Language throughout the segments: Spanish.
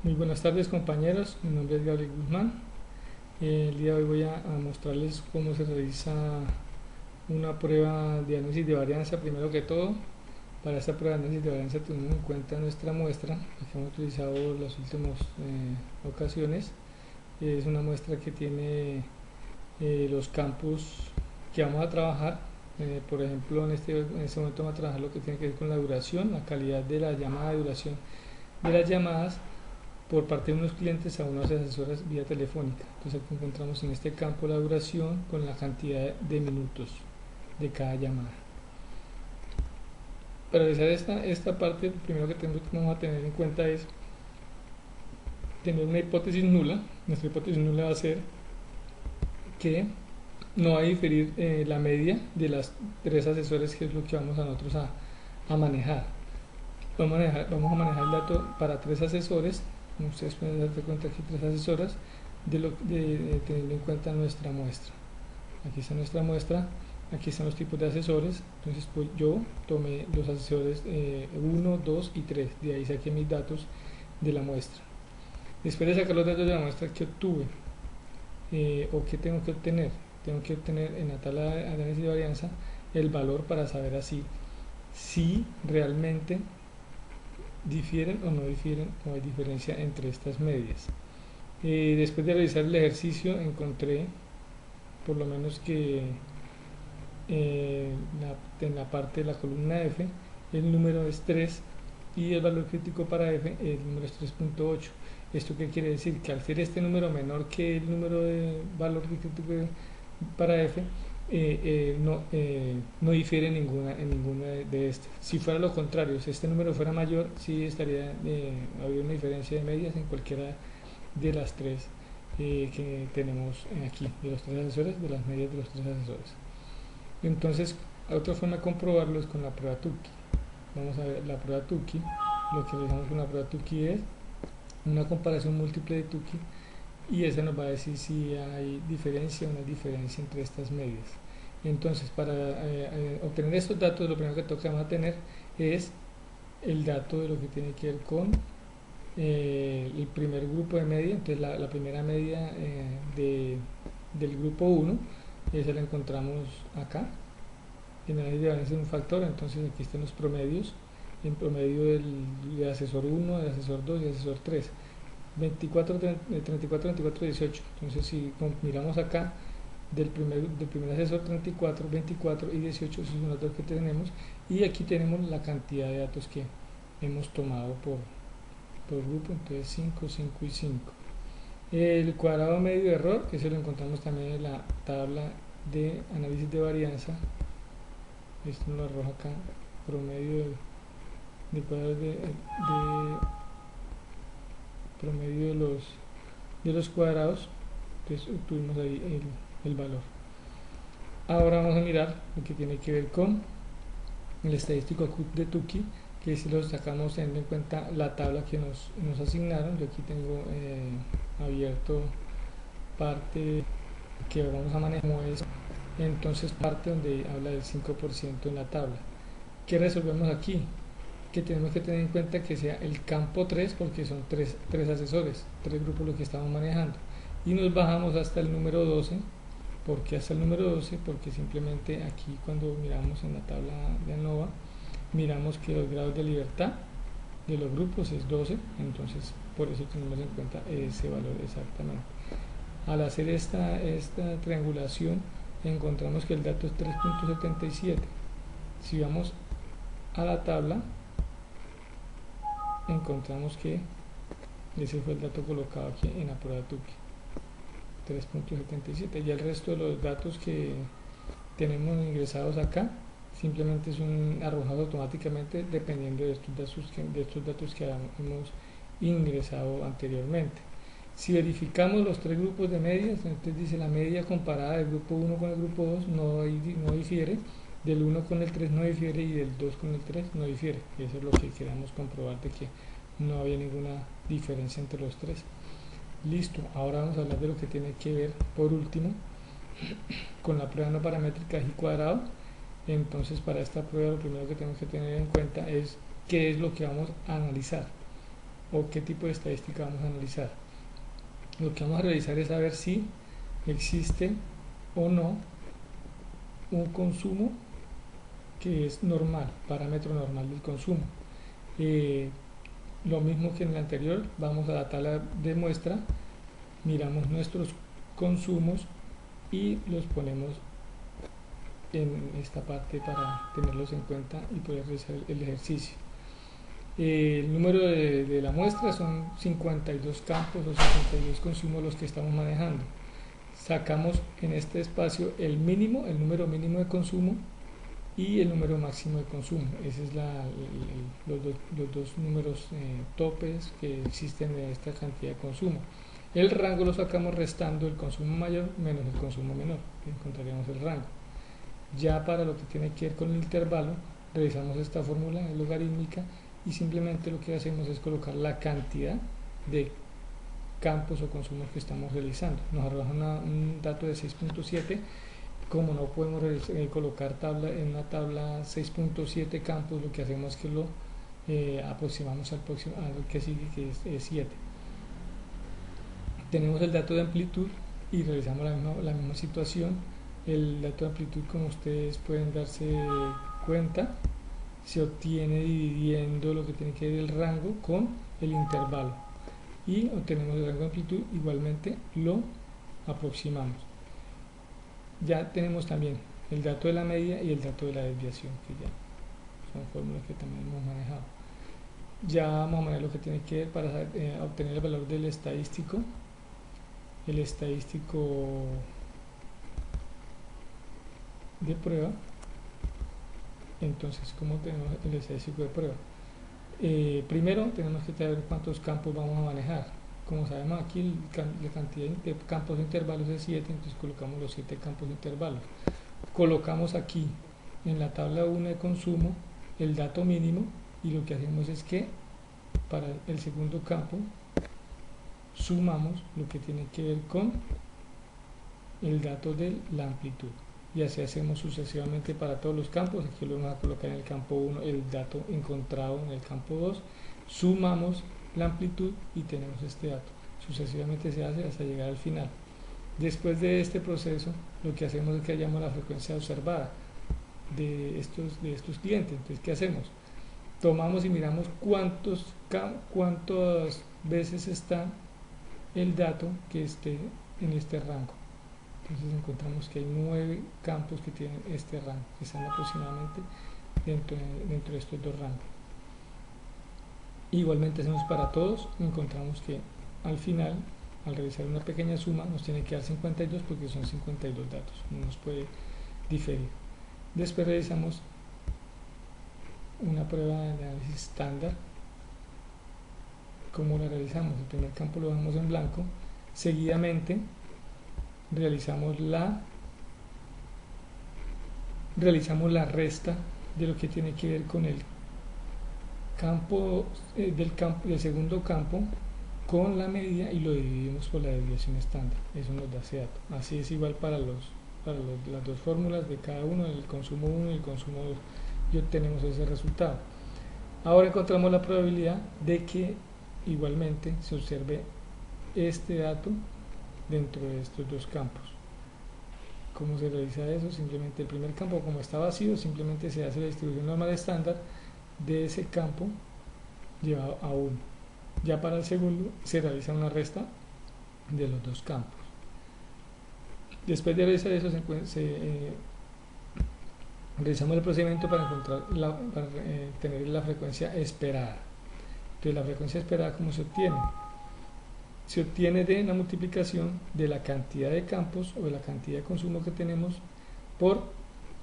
Muy buenas tardes compañeros, mi nombre es Gabriel Guzmán. El día de hoy voy a mostrarles cómo se realiza una prueba de análisis de varianza. Primero que todo, para esta prueba de análisis de varianza tenemos en cuenta nuestra muestra que hemos utilizado en las últimas ocasiones. Es una muestra que tiene los campos que vamos a trabajar. Por ejemplo, en este momento vamos a trabajar lo que tiene que ver con la duración, la calidad de la llamada, de duración de las llamadas por parte de unos clientes a unas asesoras vía telefónica. Entonces aquí encontramos en este campo la duración con la cantidad de minutos de cada llamada. Para realizar esta parte, lo primero que vamos a tener en cuenta es tener una hipótesis nula. Nuestra hipótesis nula va a ser que no va a diferir la media de las tres asesores, que es lo que vamos a nosotros a manejar. Vamos a manejar el dato para tres asesores. Como ustedes pueden darse cuenta, aquí tres asesoras, teniendo en cuenta nuestra muestra. Aquí está nuestra muestra, aquí están los tipos de asesores. Entonces pues yo tomé los asesores 1, 2 y 3, de ahí saqué mis datos de la muestra. Después de sacar los datos de la muestra que obtuve, o que tengo que obtener en la tabla de análisis de varianza el valor para saber así si realmente difieren o no difieren, o hay diferencia entre estas medias. Después de realizar el ejercicio encontré por lo menos que en la parte de la columna F el número es 3 y el valor crítico para F el número es 3.8. ¿Esto qué quiere decir? Que al ser este número menor que el número de valor crítico para F, no difiere en ninguna de estas. Si fuera lo contrario, si este número fuera mayor, sí habría una diferencia de medias en cualquiera de las tres que tenemos aquí, de los tres asesores, de las medias de los tres asesores. Entonces, otra forma de comprobarlo es con la prueba Tukey. Vamos a ver la prueba Tukey. Lo que realizamos con la prueba Tukey es una comparación múltiple de Tukey, y esa nos va a decir si hay diferencia o no hay diferencia entre estas medias. Entonces, para obtener estos datos, lo primero que vamos a tener es el dato de lo que tiene que ver con el primer grupo de media. Entonces la primera media del grupo 1, esa la encontramos acá. En el análisis de varianza es un factor, entonces aquí están los promedios, en promedio del asesor 1, del asesor 2 y del asesor 3. 24, 34, 24, 18. Entonces si miramos acá del primer asesor, 34, 24 y 18, esos son los datos que tenemos, y aquí tenemos la cantidad de datos que hemos tomado por grupo. Entonces 5, 5 y 5. El cuadrado medio de error, que se lo encontramos también en la tabla de análisis de varianza. Esto nos lo arroja acá, promedio de cuadrados promedio de los cuadrados. Entonces obtuvimos ahí el valor. Ahora vamos a mirar lo que tiene que ver con el estadístico de Tukey, que si lo sacamos teniendo en cuenta la tabla que nos asignaron. Yo aquí tengo abierto parte que vamos a manejar como es, entonces parte donde habla del 5% en la tabla. ¿Qué resolvemos aquí? Que tenemos que tener en cuenta que sea el campo 3, porque son tres asesores, tres grupos los que estamos manejando, y nos bajamos hasta el número 12. ¿Por qué hasta el número 12? Porque simplemente aquí, cuando miramos en la tabla de ANOVA, miramos que los grados de libertad de los grupos es 12, entonces por eso tenemos en cuenta ese valor exactamente. Al hacer esta triangulación encontramos que el dato es 3.77. Si vamos a la tabla, encontramos que ese fue el dato colocado aquí en la prueba Tukey, 3.77. Ya el resto de los datos que tenemos ingresados acá simplemente son arrojados automáticamente dependiendo de estos datos que hemos ingresado anteriormente. Si verificamos los tres grupos de medias, entonces dice la media comparada del grupo 1 con el grupo 2 no difiere, del 1 con el 3 no difiere, y del 2 con el 3 no difiere. Eso es lo que queremos comprobar, de que no había ninguna diferencia entre los tres. Listo, ahora vamos a hablar de lo que tiene que ver, por último, con la prueba no paramétrica G cuadrado. Entonces, para esta prueba lo primero que tenemos que tener en cuenta es qué es lo que vamos a analizar. o qué tipo de estadística vamos a analizar. Lo que vamos a realizar es saber si existe o no un consumo que es normal, parámetro normal del consumo. Lo mismo que en el anterior, vamos a la tabla de muestra, miramos nuestros consumos y los ponemos en esta parte para tenerlos en cuenta y poder realizar el ejercicio. El número de la muestra son 52 campos o 52 consumos los que estamos manejando. Sacamos en este espacio el mínimo, el número mínimo de consumo y el número máximo de consumo. Esos es los dos números topes que existen de esta cantidad de consumo. El rango lo sacamos restando el consumo mayor menos el consumo menor, encontraríamos el rango. Ya para lo que tiene que ver con el intervalo, revisamos esta fórmula logarítmica y simplemente lo que hacemos es colocar la cantidad de campos o consumos que estamos realizando. Nos arroja un dato de 6.7. Como no podemos colocar en una tabla 6.7 campos, lo que hacemos es que lo aproximamos al que sigue, que es 7. Tenemos el dato de amplitud y realizamos la misma situación. El dato de amplitud, como ustedes pueden darse cuenta, se obtiene dividiendo lo que tiene que ver el rango con el intervalo, y obtenemos el rango de amplitud, igualmente lo aproximamos. Ya tenemos también el dato de la media y el dato de la desviación, que ya son fórmulas que también hemos manejado. Ya vamos a manejar lo que tiene que ver para obtener el valor del estadístico. El estadístico de prueba. Entonces, ¿cómo tenemos el estadístico de prueba? Primero tenemos que saber cuántos campos vamos a manejar. Como sabemos, aquí la cantidad de campos de intervalos es 7, entonces colocamos los 7 campos de intervalos. Colocamos aquí en la tabla 1 de consumo el dato mínimo, y lo que hacemos es que para el segundo campo sumamos lo que tiene que ver con el dato de la amplitud, y así hacemos sucesivamente para todos los campos. Aquí lo vamos a colocar en el campo 1 el dato encontrado en el campo 2, sumamos la amplitud y tenemos este dato. Sucesivamente se hace hasta llegar al final. Después de este proceso, lo que hacemos es que hallamos la frecuencia observada de estos clientes. Entonces, ¿qué hacemos? Tomamos y miramos cuántas veces está el dato que esté en este rango. Entonces encontramos que hay 9 campos que tienen este rango, que están aproximadamente dentro de estos dos rangos. Igualmente hacemos para todos, encontramos que al final, al realizar una pequeña suma, nos tiene que dar 52 porque son 52 datos, no nos puede diferir. Después realizamos una prueba de análisis estándar. ¿Cómo la realizamos? El primer campo lo dejamos en blanco, seguidamente realizamos la resta de lo que tiene que ver con el campo del segundo campo con la media, y lo dividimos por la desviación estándar. Eso nos da ese dato. Así es igual para las dos fórmulas de cada uno, el consumo 1 y el consumo 2, y obtenemos ese resultado. Ahora encontramos la probabilidad de que igualmente se observe este dato dentro de estos dos campos. ¿Cómo se realiza eso? Simplemente el primer campo, como está vacío, simplemente se hace la distribución normal estándar de ese campo llevado a 1. Ya para el segundo se realiza una resta de los dos campos. Después de realizar eso, realizamos el procedimiento para tener la frecuencia esperada. Entonces, la frecuencia esperada, ¿cómo se obtiene? Se obtiene de la multiplicación de la cantidad de campos o de la cantidad de consumo que tenemos por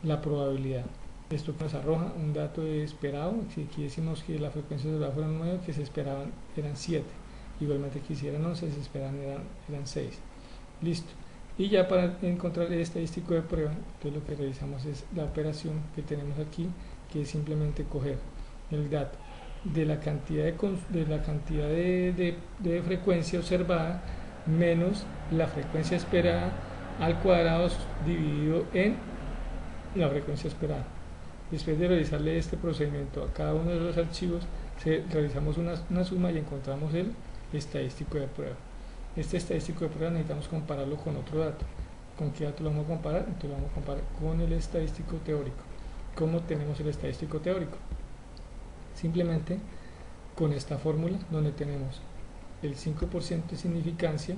la probabilidad. Esto nos arroja un dato esperado. Si aquí decimos que la frecuencia esperada fueron 9, que se esperaban eran 7. Igualmente que si eran 11, se esperaban eran 6. Listo. Y ya para encontrar el estadístico de prueba, entonces lo que realizamos es la operación que tenemos aquí, que es simplemente coger el dato de la cantidad de frecuencia observada menos la frecuencia esperada al cuadrado dividido en la frecuencia esperada. Después de realizarle este procedimiento a cada uno de los archivos, realizamos una suma y encontramos el estadístico de prueba. Este estadístico de prueba necesitamos compararlo con otro dato. ¿Con qué dato lo vamos a comparar? Entonces lo vamos a comparar con el estadístico teórico. ¿Cómo tenemos el estadístico teórico? Simplemente con esta fórmula donde tenemos el 5% de significancia.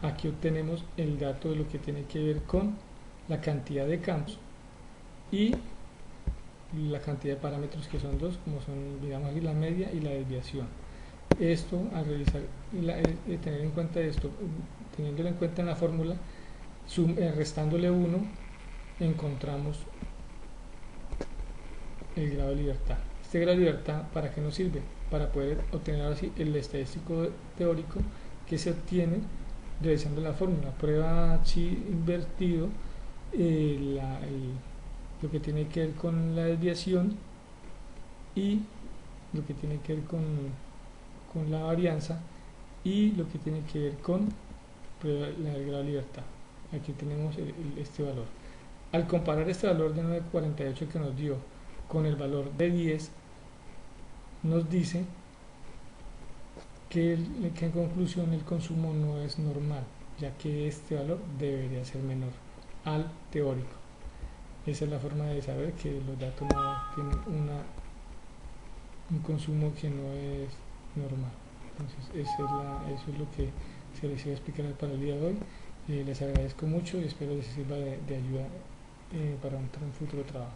Aquí obtenemos el dato de lo que tiene que ver con la cantidad de campos y la cantidad de parámetros, que son dos, como son, digamos aquí, la media y la desviación. Esto, al realizar, tener en cuenta esto, teniéndolo en cuenta en la fórmula, restándole 1, encontramos el grado de libertad. Este grado de libertad, ¿para qué nos sirve? Para poder obtener así el estadístico teórico que se obtiene realizando la fórmula. Prueba chi invertido, lo que tiene que ver con la desviación y lo que tiene que ver con la varianza y lo que tiene que ver con el grado de libertad. Aquí tenemos este valor. Al comparar este valor de 9,48 que nos dio con el valor de 10, nos dice que en conclusión el consumo no es normal, ya que este valor debería ser menor al teórico. Esa es la forma de saber que los datos no tienen un consumo que no es normal. Entonces eso es lo que se les iba a explicar para el día de hoy. Les agradezco mucho y espero les sirva de ayuda para un futuro trabajo.